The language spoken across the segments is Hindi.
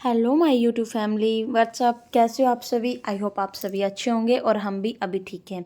Hello my YouTube family, what's up, कैसे हो आप सभी। आई होप आप सभी अच्छे होंगे और हम भी अभी ठीक हैं।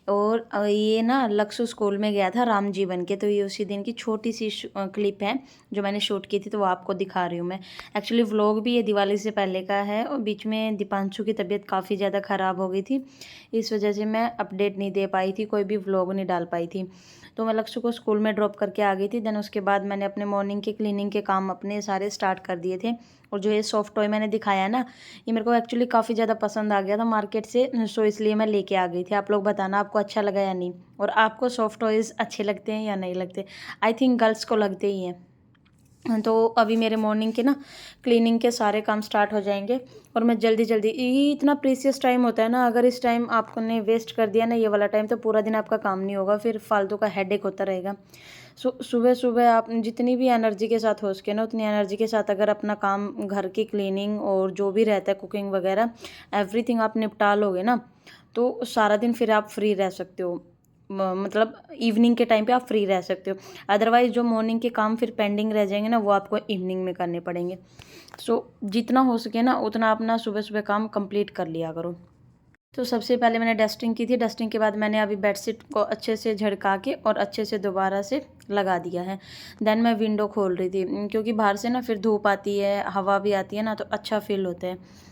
और ये ना लक्ष्य स्कूल में गया था राम जी बन के, तो ये उसी दिन की छोटी सी क्लिप है जो मैंने शूट की थी, तो वो आपको दिखा रही हूँ मैं। एक्चुअली व्लॉग भी ये दिवाली से पहले का है और बीच में दीपांशु की तबीयत काफ़ी ज़्यादा ख़राब हो गई थी, इस वजह से मैं अपडेट नहीं दे पाई थी, कोई भी व्लॉग नहीं डाल पाई थी। तो मैं लक्ष्य को स्कूल में ड्रॉप करके आ गई थी। देन उसके बाद मैंने अपने मॉर्निंग के क्लीनिंग के काम अपने सारे स्टार्ट कर दिए थे। और जो ये सॉफ्ट टॉय मैंने दिखाया है ना, ये मेरे को एक्चुअली काफ़ी ज़्यादा पसंद आ गया था मार्केट से, सो इसलिए मैं लेके आ गई थी। आप लोग बताना आपको अच्छा लगा या नहीं, और आपको सॉफ्ट टॉयज़ अच्छे लगते हैं या नहीं लगते। आई थिंक गर्ल्स को लगते ही हैं। तो अभी मेरे मॉर्निंग के ना क्लीनिंग के सारे काम स्टार्ट हो जाएंगे और मैं जल्दी जल्दी, ये इतना प्रीसियस टाइम होता है ना, अगर इस टाइम आपने वेस्ट कर दिया ना ये वाला टाइम, तो पूरा दिन आपका काम नहीं होगा, फिर फालतू का हेडेक होता रहेगा। सुबह सुबह आप जितनी भी एनर्जी के साथ हो सके ना, उतनी एनर्जी के साथ अगर अपना काम, घर की क्लीनिंग और जो भी रहता है कुकिंग वगैरह, एवरीथिंग आप निपटा लोगे ना, तो सारा दिन फिर आप फ्री रह सकते हो। मतलब इवनिंग के टाइम पे आप फ्री रह सकते हो। अदरवाइज़ जो मॉर्निंग के काम फिर पेंडिंग रह जाएंगे ना, वो आपको इवनिंग में करने पड़ेंगे। सो जितना हो सके ना उतना अपना सुबह सुबह काम कंप्लीट कर लिया करो। तो सबसे पहले मैंने डस्टिंग की थी। डस्टिंग के बाद मैंने अभी बेडशीट को अच्छे से झड़का के और अच्छे से दोबारा से लगा दिया है। देन मैं विंडो खोल रही थी, क्योंकि बाहर से ना फिर धूप आती है, हवा भी आती है ना, तो अच्छा फील होता है,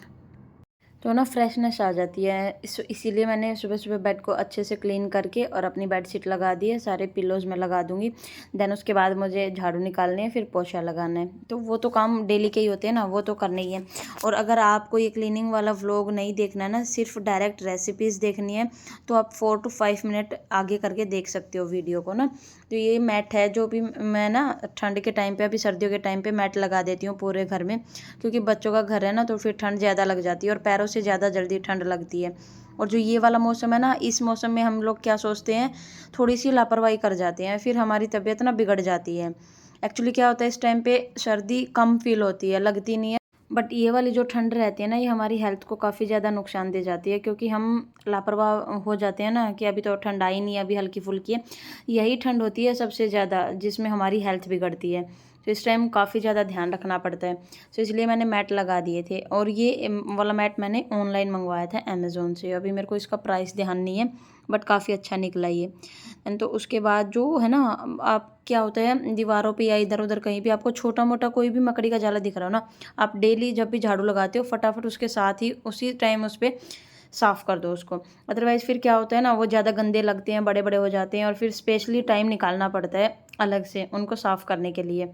तो ना फ्रेशनेस आ जाती है। इसीलिए मैंने सुबह सुबह बेड को अच्छे से क्लीन करके और अपनी बेडशीट लगा दी है। सारे पिलोज़ में लगा दूंगी। देन उसके बाद मुझे झाड़ू निकालने है, फिर पोछा लगाना है, तो वो तो काम डेली के ही होते हैं ना, वो तो करने ही है। और अगर आपको ये क्लीनिंग वाला व्लॉग नहीं देखना है ना, सिर्फ डायरेक्ट रेसिपीज़ देखनी है, तो आप 4 to 5 मिनट आगे करके देख सकते हो वीडियो को ना। तो ये मैट है जो भी मैं ना ठंड के टाइम पे, अभी सर्दियों के टाइम पे मैट लगा देती हूँ पूरे घर में, क्योंकि बच्चों का घर है ना, तो फिर ठंड ज़्यादा लग जाती है और पैरों से ज़्यादा जल्दी ठंड लगती है। और जो ये वाला मौसम है ना, इस मौसम में हम लोग क्या सोचते हैं, थोड़ी सी लापरवाही कर जाते हैं, फिर हमारी तबीयत ना बिगड़ जाती है। एक्चुअली क्या होता है, इस टाइम पे सर्दी कम फील होती है, लगती नहीं है। बट ये वाली जो ठंड रहती है ना, ये हमारी हेल्थ को काफ़ी ज़्यादा नुकसान दे जाती है, क्योंकि हम लापरवाह हो जाते हैं ना, कि अभी तो ठंड आई नहीं है, अभी हल्की फुल्की है। यही ठंड होती है सबसे ज़्यादा जिसमें हमारी हेल्थ बिगड़ती है। तो इस टाइम काफ़ी ज़्यादा ध्यान रखना पड़ता है। तो इसलिए मैंने मैट लगा दिए थे, और ये वाला मैट मैंने ऑनलाइन मंगवाया था अमेज़ोन से। अभी मेरे को इसका प्राइस ध्यान नहीं है, बट काफ़ी अच्छा निकला ये। एंड तो उसके बाद जो है ना, आप क्या होता है, दीवारों पे या इधर उधर कहीं भी आपको छोटा मोटा कोई भी मकड़ी का जाला दिख रहा हो ना, आप डेली जब भी झाड़ू लगाते हो, फटाफट उसके साथ ही उसी टाइम उस पर साफ़ कर दो उसको। अदरवाइज़ फिर क्या होता है ना, वो ज़्यादा गंदे लगते हैं, बड़े बड़े हो जाते हैं, और फिर स्पेशली टाइम निकालना पड़ता है अलग से उनको साफ़ करने के लिए।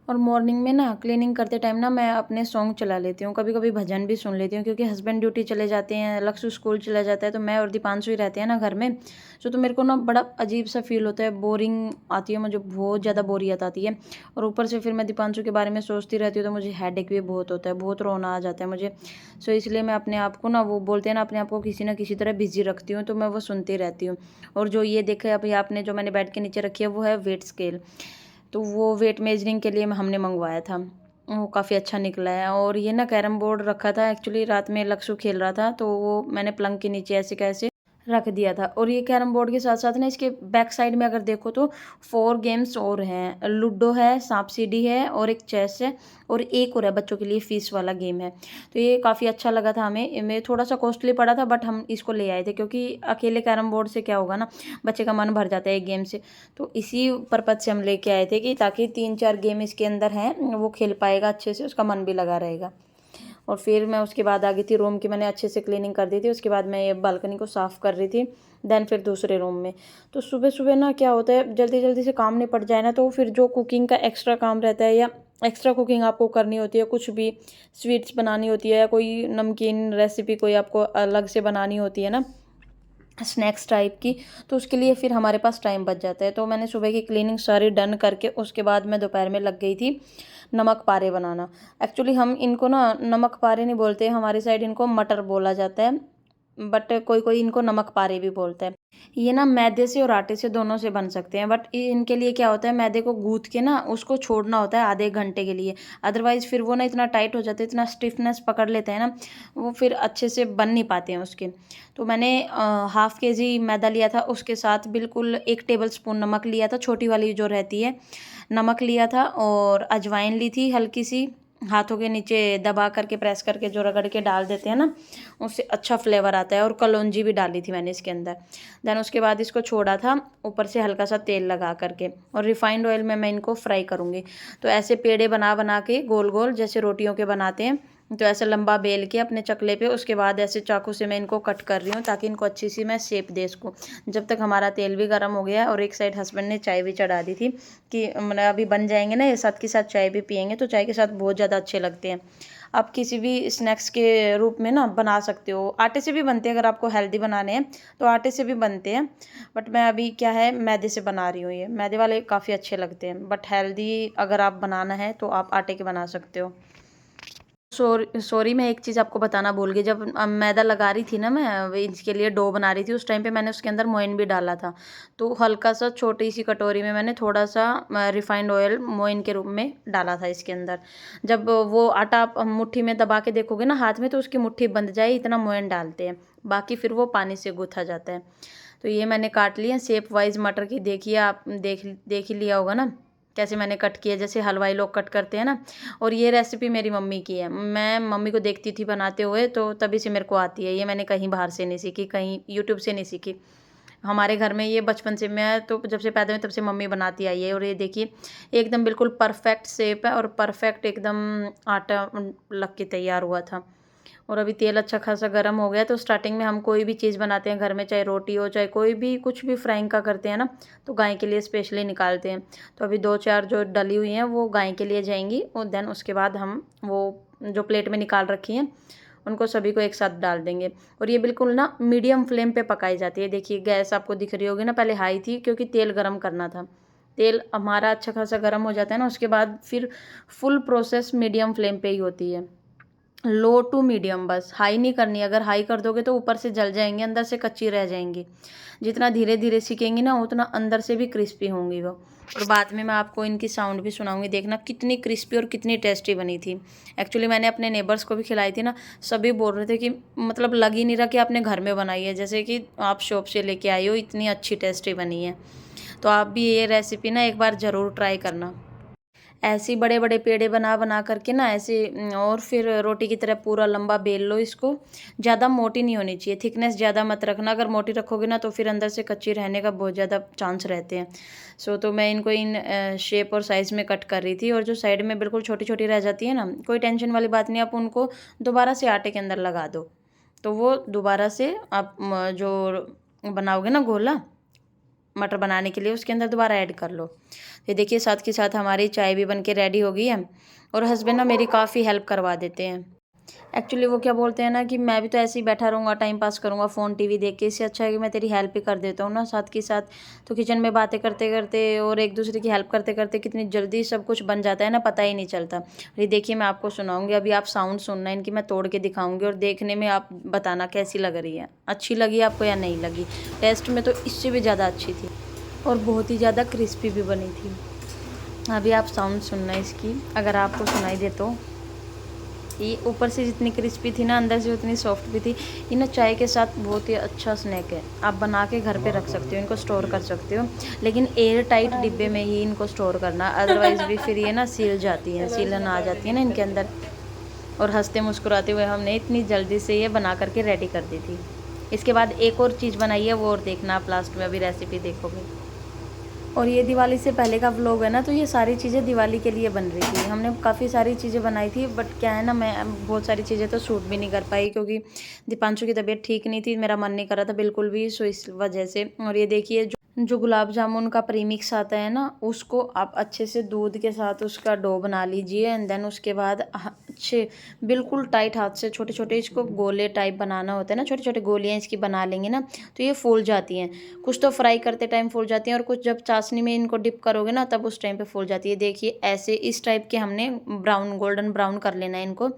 और मॉर्निंग में ना क्लीनिंग करते टाइम ना मैं अपने सॉन्ग चला लेती हूँ, कभी कभी भजन भी सुन लेती हूँ, क्योंकि हस्बैंड ड्यूटी चले जाते हैं, लक्ष्य स्कूल चला जाता है, तो मैं और दीपांशु ही रहते हैं ना घर में। तो मेरे को ना बड़ा अजीब सा फील होता है, बोरिंग आती है मुझे, बहुत ज़्यादा बोरियत आती है। और ऊपर से फिर मैं दीपांशु के बारे में सोचती रहती हूँ, तो मुझे हेडेक भी बहुत होता है, बहुत रोना आ जाता है मुझे। सो इसलिए मैं अपने आप को ना, वो बोलते हैं ना, अपने आप को किसी ना किसी तरह बिजी रखती हूँ, तो मैं वो सुनती रहती हूँ। और जो ये देखे अभी आपने, जो मैंने बेड के नीचे रखी है, वो है वेट स्केल। तो वो वेट मेजरिंग के लिए हमने मंगवाया था, वो काफ़ी अच्छा निकला है। और ये ना कैरम बोर्ड रखा था, एक्चुअली रात में लक्ष्य खेल रहा था, तो वो मैंने पलंग के नीचे ऐसे कैसे रख दिया था। और ये कैरम बोर्ड के साथ साथ ना, इसके बैक साइड में अगर देखो तो 4 गेम्स और हैं, लूडो है, सांप सीढ़ी है, और एक चेस है, और एक और है बच्चों के लिए फीस वाला गेम है। तो ये काफ़ी अच्छा लगा था हमें, मैं थोड़ा सा कॉस्टली पड़ा था, बट हम इसको ले आए थे, क्योंकि अकेले कैरम बोर्ड से क्या होगा ना, बच्चे का मन भर जाता है एक गेम से। तो इसी पर्पज़ से हम लेके आए थे, कि ताकि 3-4 गेम इसके अंदर हैं, वो खेल पाएगा अच्छे से, उसका मन भी लगा रहेगा। और फिर मैं उसके बाद आ गई थी रूम की, मैंने अच्छे से क्लीनिंग कर दी थी। उसके बाद मैं ये बालकनी को साफ़ कर रही थी। देन फिर दूसरे रूम में, तो सुबह सुबह ना क्या होता है, जल्दी जल्दी से काम निपट जाए ना, तो फिर जो कुकिंग का एक्स्ट्रा काम रहता है, या एक्स्ट्रा कुकिंग आपको करनी होती है, कुछ भी स्वीट्स बनानी होती है, या कोई नमकीन रेसिपी कोई आपको अलग से बनानी होती है ना, स्नैक्स टाइप की, तो उसके लिए फिर हमारे पास टाइम बच जाता है। तो मैंने सुबह की क्लीनिंग सारी डन करके उसके बाद मैं दोपहर में लग गई थी नमक पारे बनाना। एक्चुअली हम इनको ना नमक पारे नहीं बोलते, हमारी साइड इनको मटर बोला जाता है, बट कोई कोई इनको नमक पारे भी बोलता है। ये ना मैदे से और आटे से दोनों से बन सकते हैं, बट इनके लिए क्या होता है, मैदे को गूँथ के ना उसको छोड़ना होता है आधे घंटे के लिए। अदरवाइज़ फिर वो ना इतना टाइट हो जाता है, इतना स्टिफनेस पकड़ लेते हैं ना, वो फिर अच्छे से बन नहीं पाते हैं उसके। तो मैंने 1/2 kg मैदा लिया था, उसके साथ बिल्कुल 1 टेबल स्पून नमक लिया था, छोटी वाली जो रहती है, नमक लिया था, और अजवाइन ली थी हल्की सी, हाथों के नीचे दबा करके प्रेस करके जो रगड़ के डाल देते हैं ना, उससे अच्छा फ्लेवर आता है। और कलौंजी भी डाली थी मैंने इसके अंदर। देन उसके बाद इसको छोड़ा था ऊपर से हल्का सा तेल लगा करके, और रिफाइंड ऑयल में मैं इनको फ्राई करूँगी। तो ऐसे पेड़े बना बना के गोल गोल जैसे रोटियों के बनाते हैं, तो ऐसे लंबा बेल के अपने चकले पे, उसके बाद ऐसे चाकू से मैं इनको कट कर रही हूँ ताकि इनको अच्छी सी मैं शेप दे सकूँ। जब तक हमारा तेल भी गर्म हो गया और एक साइड हस्बैंड ने चाय भी चढ़ा दी थी कि मतलब अभी बन जाएंगे ना ये, साथ के साथ चाय भी पियेंगे, तो चाय के साथ बहुत ज़्यादा अच्छे लगते हैं। आप किसी भी स्नैक्स के रूप में ना बना सकते हो। आटे से भी बनते हैं, अगर आपको हेल्दी बनाने हैं तो आटे से भी बनते हैं, बट मैं अभी क्या है मैदे से बना रही हूँ। ये मैदे वाले काफ़ी अच्छे लगते हैं, बट हेल्दी अगर आप बनाना है तो आप आटे के बना सकते हो। सॉरी मैं एक चीज़ आपको बताना भूल गई। जब मैदा लगा रही थी ना मैं इसके लिए डो बना रही थी, उस टाइम पे मैंने उसके अंदर मोइन भी डाला था। तो हल्का सा छोटी सी कटोरी में मैंने थोड़ा सा रिफाइंड ऑयल मोइन के रूप में डाला था इसके अंदर। जब वो आटा आप मुट्ठी में दबा के देखोगे ना हाथ में, तो उसकी मुट्ठी बंध जाए इतना मोइन डालते हैं, बाकी फिर वो पानी से गूथा जाता है। तो ये मैंने काट लिया शेप वाइज मटर की। देखिए आप देख ही लिया होगा ना कैसे मैंने कट किया, जैसे हलवाई लोग कट करते हैं ना। और ये रेसिपी मेरी मम्मी की है, मैं मम्मी को देखती थी बनाते हुए, तो तभी से मेरे को आती है। ये मैंने कहीं बाहर से नहीं सीखी, कहीं यूट्यूब से नहीं सीखी। हमारे घर में ये बचपन से, मैं तो जब से पैदा हुई तब से मम्मी बनाती आई है। और ये देखिए एकदम बिल्कुल परफेक्ट शेप है और परफेक्ट एकदम आटा लग के तैयार हुआ था। और अभी तेल अच्छा खासा गर्म हो गया। तो स्टार्टिंग में हम कोई भी चीज़ बनाते हैं घर में, चाहे रोटी हो चाहे कोई भी कुछ भी फ्राइंग का करते हैं ना, तो गाय के लिए स्पेशली निकालते हैं। तो अभी 2-4 जो डली हुई हैं वो गाय के लिए जाएंगी, और देन उसके बाद हम वो जो प्लेट में निकाल रखी हैं उनको सभी को एक साथ डाल देंगे। और ये बिल्कुल ना मीडियम फ्लेम पे पकाई जाती है। देखिए गैस आपको दिख रही होगी ना, पहले हाई थी क्योंकि तेल गर्म करना था। तेल हमारा अच्छा खासा गर्म हो जाता है ना, उसके बाद फिर फुल प्रोसेस मीडियम फ्लेम पे ही होती है। लो टू मीडियम, बस हाई नहीं करनी। अगर हाई कर दोगे तो ऊपर से जल जाएंगी, अंदर से कच्ची रह जाएंगी। जितना धीरे धीरे सीखेंगी ना उतना अंदर से भी क्रिस्पी होंगी वो। और बाद में मैं आपको इनकी साउंड भी सुनाऊंगी, देखना कितनी क्रिस्पी और कितनी टेस्टी बनी थी। एक्चुअली मैंने अपने नेबर्स को भी खिलाई थी ना, सभी बोल रहे थे कि मतलब लग ही नहीं रहा कि आपने घर में बनाई है, जैसे कि आप शॉप से लेके आई हो, इतनी अच्छी टेस्टी बनी है। तो आप भी ये रेसिपी ना एक बार ज़रूर ट्राई करना। ऐसे ही बड़े बड़े पेड़े बना बना करके ना ऐसे और फिर रोटी की तरह पूरा लंबा बेल लो इसको। ज़्यादा मोटी नहीं होनी चाहिए, थिकनेस ज़्यादा मत रखना। अगर मोटी रखोगे ना तो फिर अंदर से कच्ची रहने का बहुत ज़्यादा चांस रहते हैं। तो मैं इनको इन शेप और साइज़ में कट कर रही थी। और जो साइड में बिल्कुल छोटी छोटी रह जाती है ना, कोई टेंशन वाली बात नहीं, आप उनको दोबारा से आटे के अंदर लगा दो, तो वो दोबारा से आप जो बनाओगे ना गोला मटर बनाने के लिए, उसके अंदर दोबारा ऐड कर लो। ये देखिए साथ के साथ हमारी चाय भी बन के रेडी हो गई है। और हस्बैंड ना मेरी काफ़ी हेल्प करवा देते हैं। एक्चुअली वो क्या बोलते हैं ना कि मैं भी तो ऐसे ही बैठा रहूँगा, टाइम पास करूँगा फ़ोन टीवी देख के, इससे अच्छा है कि मैं तेरी हेल्प ही कर देता हूँ ना साथ के साथ। तो किचन में बातें करते करते और एक दूसरे की हेल्प करते करते कितनी जल्दी सब कुछ बन जाता है ना, पता ही नहीं चलता। ये देखिए मैं आपको सुनाऊँगी, अभी आप साउंड सुनना इनकी, मैं तोड़ के दिखाऊँगी और देखने में आप बताना कैसी लग रही है, अच्छी लगी आपको या नहीं लगी। टेस्ट में तो इससे भी ज़्यादा अच्छी थी और बहुत ही ज़्यादा क्रिस्पी भी बनी थी। अभी आप साउंड सुनना इसकी, अगर आपको सुनाई दे तो। ये ऊपर से जितनी क्रिस्पी थी ना, अंदर से उतनी सॉफ्ट भी थी। ये ना चाय के साथ बहुत ही अच्छा स्नैक है, आप बना के घर पे रख सकते हो, इनको स्टोर कर सकते हो। लेकिन एयर टाइट डिब्बे में ही इनको स्टोर करना, अदरवाइज़ भी फिर ये ना सील जाती हैं, सीलन आ जाती है ना इनके अंदर। और हंसते मुस्कुराते हुए हमने इतनी जल्दी से ये बना करके रेडी कर दी थी। इसके बाद एक और चीज़ बनाई है, वो और देखना आप लास्ट में, अभी रेसिपी देखोगे। और ये दिवाली से पहले का व्लॉग है ना, तो ये सारी चीज़ें दिवाली के लिए बन रही थी। हमने काफ़ी सारी चीज़ें बनाई थी, बट क्या है ना मैं बहुत सारी चीज़ें तो शूट भी नहीं कर पाई क्योंकि दीपांशु की तबीयत ठीक नहीं थी, मेरा मन नहीं कर रहा था बिल्कुल भी, सो इस वजह से। और ये देखिए जो गुलाब जामुन का प्रीमिक्स आता है ना, उसको आप अच्छे से दूध के साथ उसका डो बना लीजिए। एंड देन उसके बाद अच्छे बिल्कुल टाइट हाथ से छोटे छोटे इसको गोले टाइप बनाना होता है ना, छोटे छोटे गोलियाँ इसकी बना लेंगे ना, तो ये फूल जाती हैं। कुछ तो फ्राई करते टाइम फूल जाती हैं और कुछ जब चाशनी में इनको डिप करोगे ना तब उस टाइम पे फूल जाती है। देखिए ऐसे इस टाइप के हमने ब्राउन गोल्डन ब्राउन कर लेना है इनको।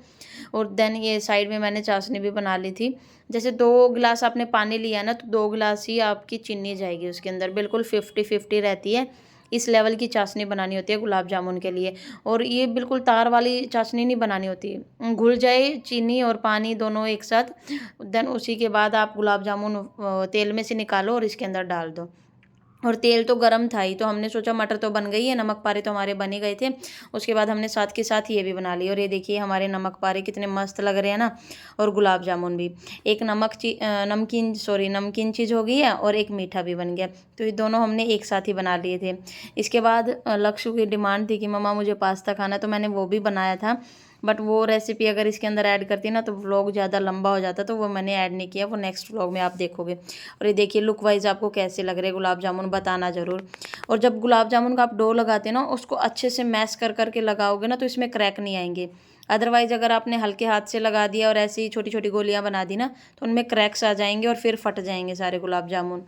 और देन ये साइड में मैंने चाशनी भी बना ली थी। जैसे 2 गिलास आपने पानी लिया ना, तो 2 गिलास ही आपकी चीनी जाएगी उसके अंदर, बिल्कुल 50-50 रहती है। इस लेवल की चाशनी बनानी होती है गुलाब जामुन के लिए। और ये बिल्कुल तार वाली चाशनी नहीं बनानी होती, घुल जाए चीनी और पानी दोनों एक साथ। देन उसी के बाद आप गुलाब जामुन तेल में से निकालो और इसके अंदर डाल दो। और तेल तो गरम था ही, तो हमने सोचा मटर तो बन गई है, नमक पारे तो हमारे बन ही गए थे। उसके बाद हमने साथ के साथ ये भी बना लिए। और ये देखिए हमारे नमक पारे कितने मस्त लग रहे हैं ना, और गुलाब जामुन भी। एक नमकीन चीज़ हो गई है और एक मीठा भी बन गया। तो ये दोनों हमने एक साथ ही बना लिए थे। इसके बाद लक्ष्य की डिमांड थी कि मम्मा मुझे पास्ता खाना, तो मैंने वो भी बनाया था। बट वो रेसिपी अगर इसके अंदर ऐड करती ना तो व्लॉग ज़्यादा लंबा हो जाता, तो वो मैंने ऐड नहीं किया, वो नेक्स्ट व्लॉग में आप देखोगे। और ये देखिए लुक वाइज आपको कैसे लग रहे हैं गुलाब जामुन, बताना ज़रूर। और जब गुलाब जामुन का आप डो लगाते हैं ना, उसको अच्छे से मैश कर कर के लगाओगे ना, तो इसमें क्रैक नहीं आएंगे। अदरवाइज़ अगर आपने हल्के हाथ से लगा दिया और ऐसी छोटी छोटी गोलियां बना दी ना, तो उनमें क्रैक्स आ जाएंगे और फिर फट जाएंगे सारे गुलाब जामुन।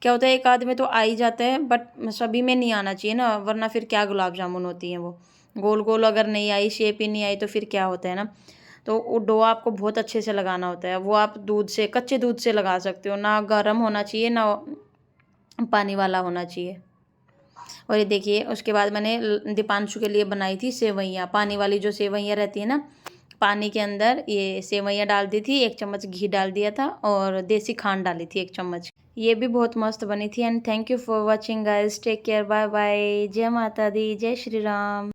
क्या होता है, एक आध में तो आ ही जाता है, बट सभी में नहीं आना चाहिए ना, वरना फिर क्या गुलाब जामुन होती हैं वो। गोल गोल अगर नहीं आई, शेप ही नहीं आई, तो फिर क्या होता है ना। तो वो डो आपको बहुत अच्छे से लगाना होता है। वो आप दूध से, कच्चे दूध से लगा सकते हो, ना गर्म होना चाहिए ना पानी वाला होना चाहिए। और ये देखिए उसके बाद मैंने दीपांशु के लिए बनाई थी सेवइयाँ, पानी वाली जो सेवइयाँ रहती है ना, पानी के अंदर ये सेवइयाँ डाल दी थी, 1 चम्मच घी डाल दिया था और देसी खांड डाली थी 1 चम्मच। ये भी बहुत मस्त बनी थी। And thank you for watching guys, take care, bye bye, जय माता दी, जय श्री राम।